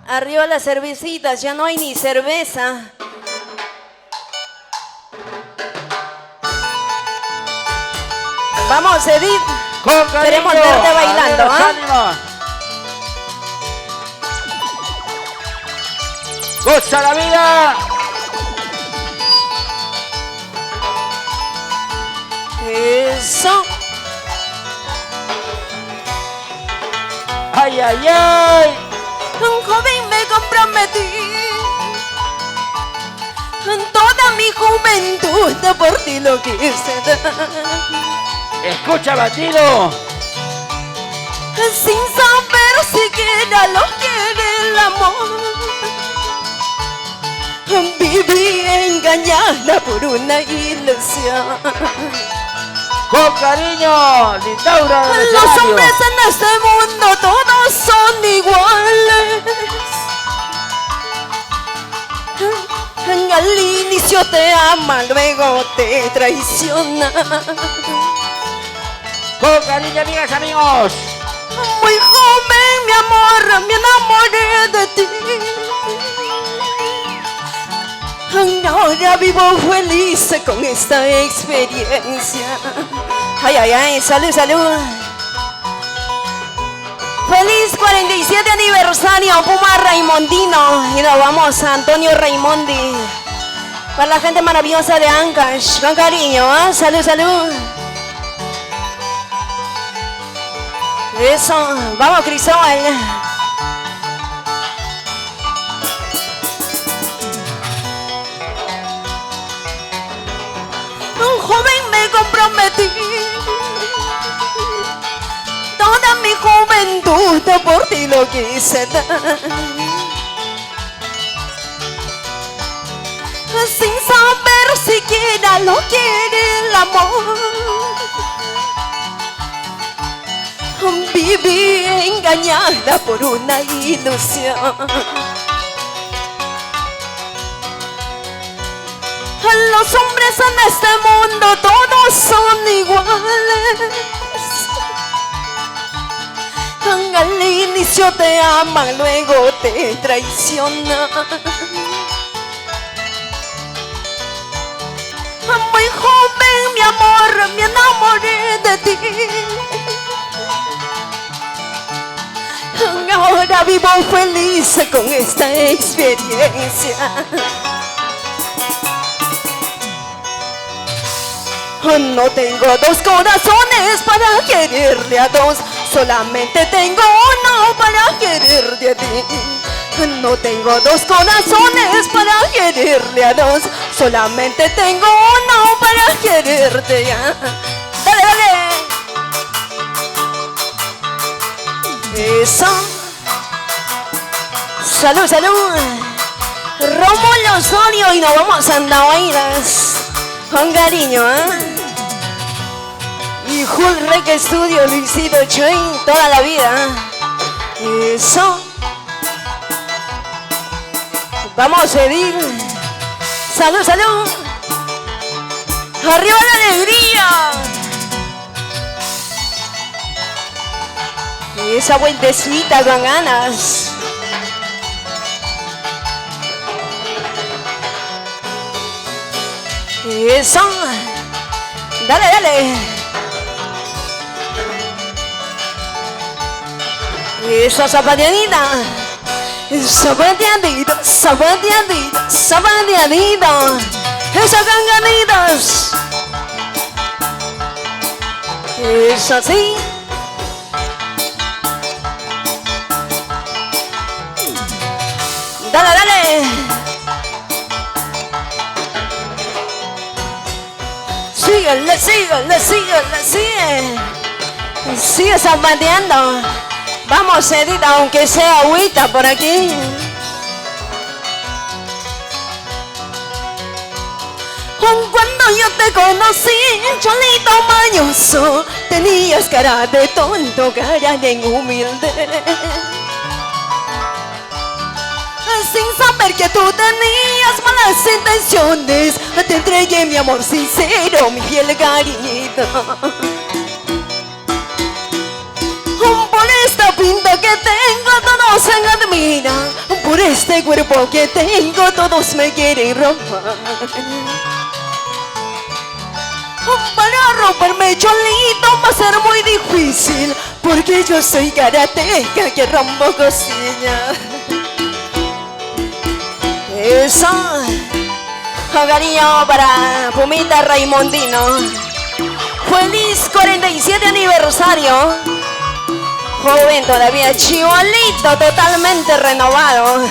Arriba las cervecitas, ya no hay ni cerveza. Vamos, Edith. Con cariño. Queremos verte bailando, ¿ah? ¡Ánimo! ¡Goza la vida! Eso. ¡Ay, ay, ay! Un joven me comprometí en toda mi juventud por ti lo quise dar. ¡Escucha, bandido! Sin saber siquiera lo que era el amor. Viví engañada por una ilusión. Con cariño, Litaura del Los escenario. hombres en este mundo todos son iguales. Al inicio te ama, luego te traiciona. Con cariño, amigas, amigos. Muy joven, mi amor, me enamoré de ti. Ahora vivo feliz con esta experiencia. Ay, ay, ay, salud, salud. Feliz 47 aniversario, Puma Raimondino. Y nos vamos a Antonio Raimondi. Para la gente maravillosa de Ancash, con cariño, ¿eh? Salud, salud. Eso, vamos, Crisol. Un joven me comprometí toda mi juventud por ti lo quise dar. Sin saber siquiera lo que era el amor. Viví engañada por una ilusión. Los hombres en este mundo todos son iguales. Al inicio te aman, luego te traicionan. Muy joven, mi amor, me enamoré de ti. Ahora vivo feliz con esta experiencia. No tengo dos corazones para quererle a dos, solamente tengo uno para quererte a ti. No tengo dos corazones para quererle a dos, solamente tengo uno para quererte ya. Dale, dale. Eso. Salud, salud. Rómulo Osorio y nos vamos a Andavairas. Con cariño, ¿eh? Y Full Rec Studio, Luisito Choin, toda la vida. Eso. Vamos a Edith. Salud, salud. Arriba la alegría. Y esa vueltecita con ganas. Eso. Dale, dale. Eso, zapateadita. Zapateadita, zapateadita, zapateadita. Eso, ganganitas. Eso así. Dale, dale. Síguele, síguele, síguele, sigue. Sigue zapateando. Vamos, Edith, aunque sea agüita por aquí. Cuando yo te conocí, cholito mañoso, tenías cara de tonto, cara de humilde. Sin saber que tú tenías malas intenciones, te entregué mi amor sincero, mi fiel cariñito. Por esta pinta que tengo, todo todos me admiran por este cuerpo que tengo, todos me quieren robar. Para romperme cholito va a ser muy difícil, porque yo soy karateca que rompo cosillas. Eso, cariño para Pumita Raimondino. Feliz 47 aniversario. Joven todavía, chibolito, totalmente renovado.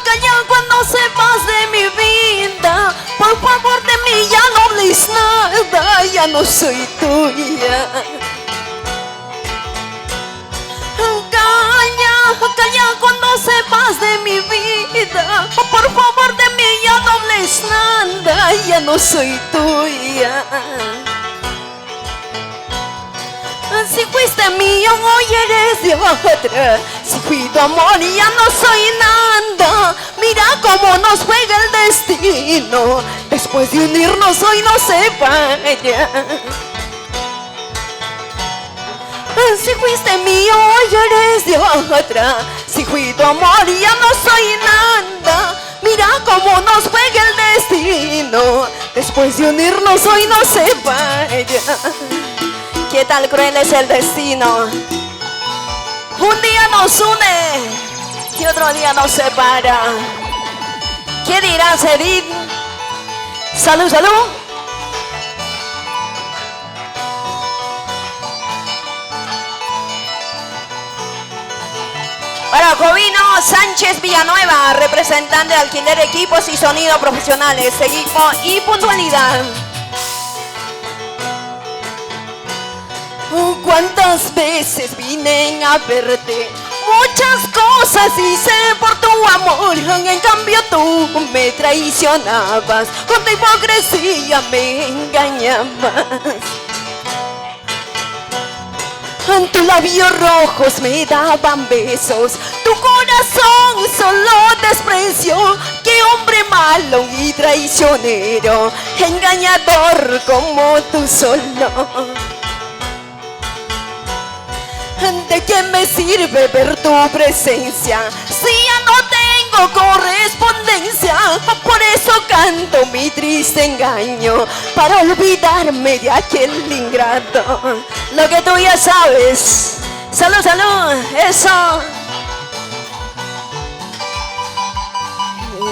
Calla cuando sepas de mi vida. Por favor de mí ya no hables nada, ya no soy tuya. Calla cuando sepas de mi vida. Por favor de mí ya no hables nada, ya no soy tuya. Si fuiste mío, hoy eres de otra. Si fui tu amor y ya no soy nada. Mira cómo nos juega el destino. Después de unirnos hoy no se vaya. Si fuiste mío, hoy eres de otra. Si fui tu amor y ya no soy nada. Mira cómo nos juega el destino. Después de unirnos hoy no se vaya. ¿Qué tal cruel es el destino? Un día nos une y otro día nos separa. ¿Qué dirás, Edith? Salud, salud. Para Jovino Sánchez Villanueva, representante de Alquiler Equipos y Sonido Profesionales, equipo y puntualidad. ¿Cuántas veces vine a verte? Muchas cosas hice por tu amor. En cambio tú me traicionabas. Con tu hipocresía me engañabas. En tus labios rojos me daban besos. Tu corazón solo despreció. Qué hombre malo y traicionero, engañador como tú solo. ¿De qué me sirve ver tu presencia si ya no tengo correspondencia? Por eso canto mi triste engaño, para olvidarme de aquel ingrato. Lo que tú ya sabes. Salud, salud, eso.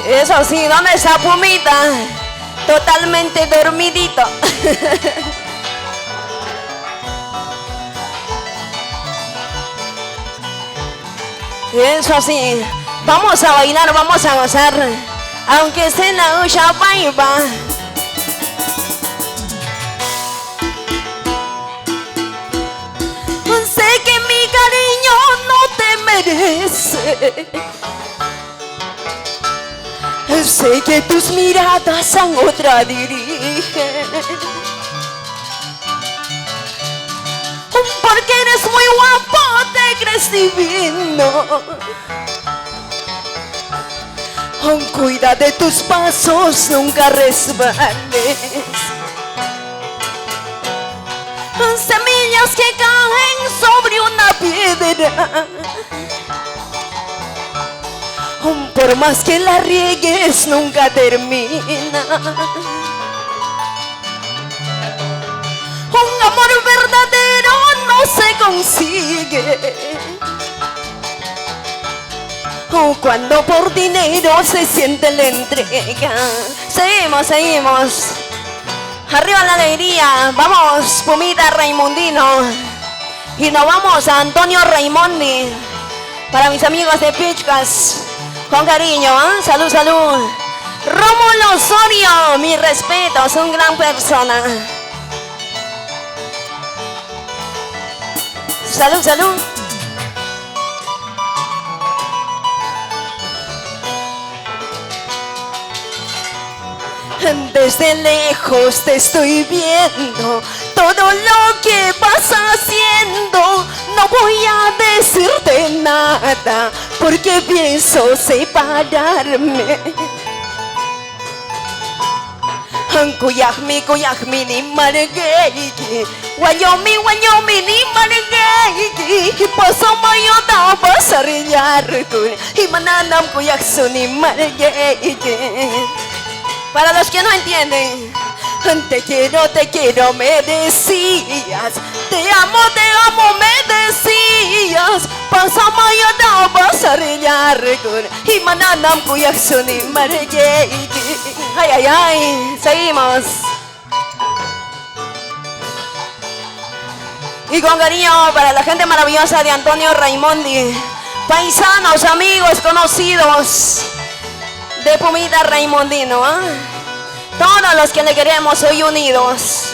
Eso sí, ¿dónde está Pumita? Totalmente dormidito. Eso así, vamos a bailar, vamos a gozar, aunque sea en la olla paipa. Sé que mi cariño no te merece. Sé que tus miradas a otra dirigen. Porque eres muy guapo, te crees divino. Cuida de tus pasos, nunca resbales. Semillas que caen sobre una piedra. Por más que la riegues, nunca termina. Un amor verdadero no se consigue. Cuando por dinero se siente la entrega. Seguimos, seguimos. Arriba la alegría. Vamos, Pumita Raimondino. Y nos vamos a Antonio Raimondi. Para mis amigos de Pichcas. Con cariño, ¿eh? Salud, salud. Rómulo Osorio, mi respeto, es una gran persona. Salud, salud. Desde lejos te estoy viendo, todo lo que vas haciendo. No voy a decirte nada, porque pienso separarme. Kuyakmi ni margeiki Wayomi ni margeiki Pasama yo tao pasarinyarku Himananam kuyaksu ni margeiki. Para los que no entienden, te quiero, me decías. Te amo, me decías. Pasama yo tao pasarinyarku Himananam kuyaksu ni margeiki. Ay, ay, ay, seguimos. Y con cariño para la gente maravillosa de Antonio Raimondi, paisanos, amigos, conocidos de Pumita Raimondino, todos los que le queremos hoy unidos,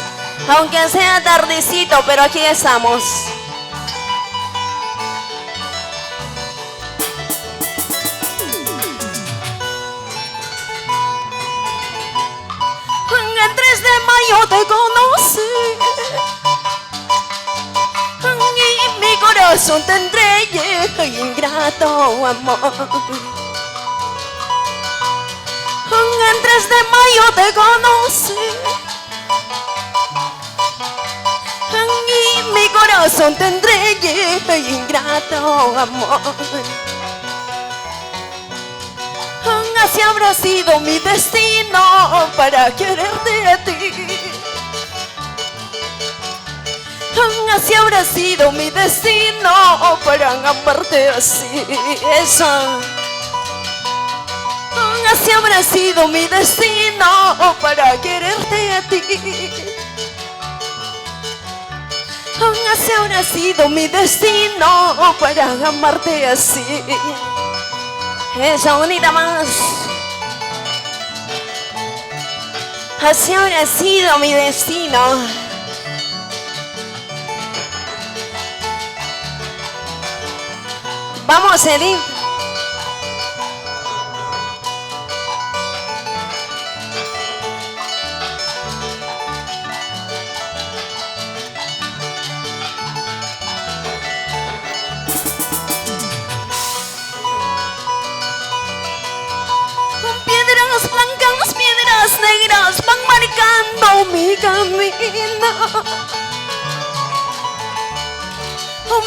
aunque sea tardecito, pero aquí estamos. El 3 de mayo te conocí y mi corazón te entregué, ingrato amor. El 3 de mayo te conocí y mi corazón te entregué, ingrato amor. Así habrá sido mi destino para quererte a ti. Así habrá sido mi destino para amarte así. Eso. Así habrá sido mi destino para quererte a ti. Así habrá sido mi destino para amarte así. Esa bonita más. Así habrá sido mi destino. Vamos, Edith. Piedras blancas, piedras negras van marcando mi camino.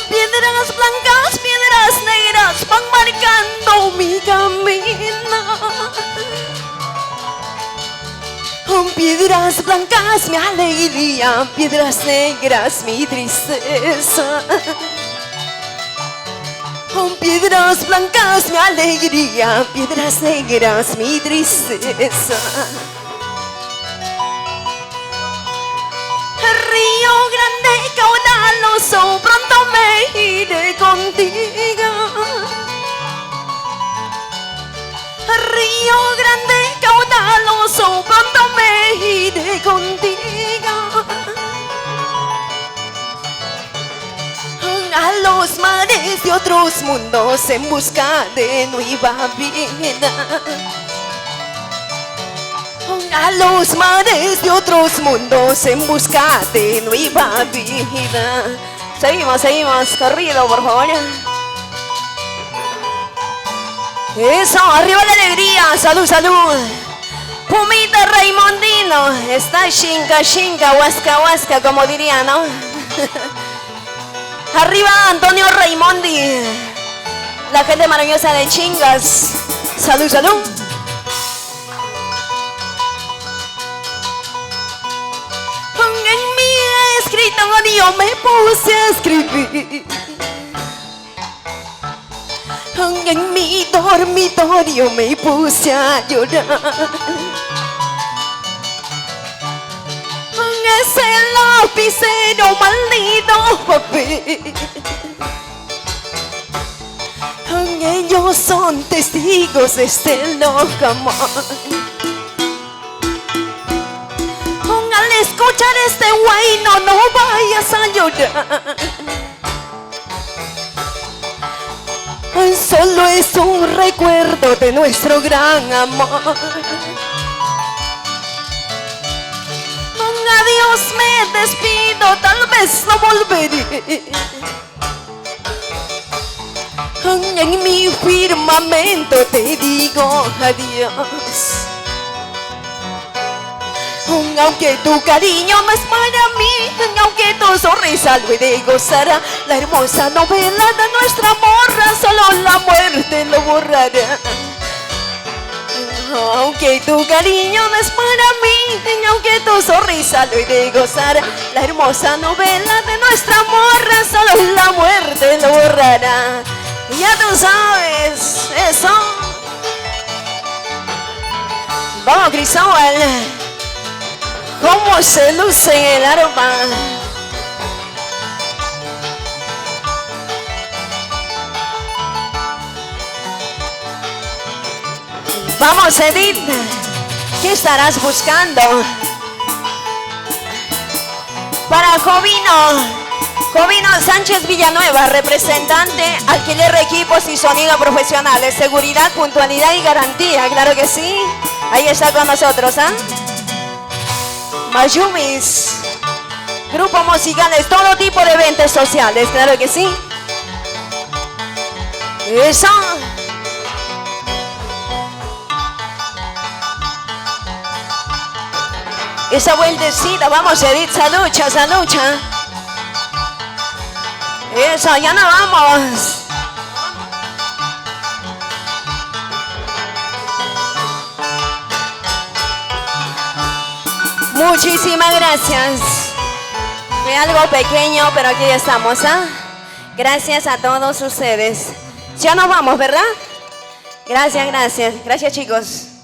Piedras blancas, piedras negras van marcando mi camino. Piedras blancas mi alegría, piedras negras mi tristeza. Piedras blancas mi alegría, piedras negras mi tristeza. Río grande, caudaloso, pronto me iré contigo. Río grande, caudaloso, pronto me iré contigo. A los mares de otros mundos en busca de nueva vida. A los mares de otros mundos en busca de nueva vida. Seguimos, corrido por favor. Eso, arriba la alegría, salud. Pumita Raimondino, está chinga, huasca, como diría, ¿no? Arriba Antonio Raimondi, la gente maravillosa de Chingas. Salud. En mi escritorio me puse a escribir. En mi dormitorio me puse a llorar. Ese lapicero maldito papel. Ellos son testigos de este loco amor. Al escuchar este güey, no vayas a llorar. Solo es un recuerdo de nuestro gran amor. Adiós, me despido, tal vez no volveré. En mi firmamento te digo adiós. Aunque tu cariño no es para mí, aunque tu sonrisa lo he de gozar, la hermosa novela de nuestra morra, solo la muerte lo borrará. Aunque tu cariño no es para mí, aunque tu sonrisa lo he de gozar, la hermosa novela de nuestra morra, solo la muerte lo borrará. Y ya tú sabes, eso. Vamos, Cristóbal, cómo se luce en el aroma. Vamos, Edith, ¿qué estarás buscando? Para Jovino Sánchez Villanueva, representante, alquiler de equipos y sonido profesionales, seguridad, puntualidad y garantía, claro que sí. Ahí está con nosotros, ¿ah? Mayumis, grupos musicales, todo tipo de eventos sociales, claro que sí. Eso. Esa vueltecita, vamos, Edith, salucha, salucha. Eso, ya nos vamos. Muchísimas gracias. Fue algo pequeño, pero aquí estamos, ¿ah? Gracias a todos ustedes. Ya nos vamos, ¿verdad? Gracias, gracias. Gracias, chicos.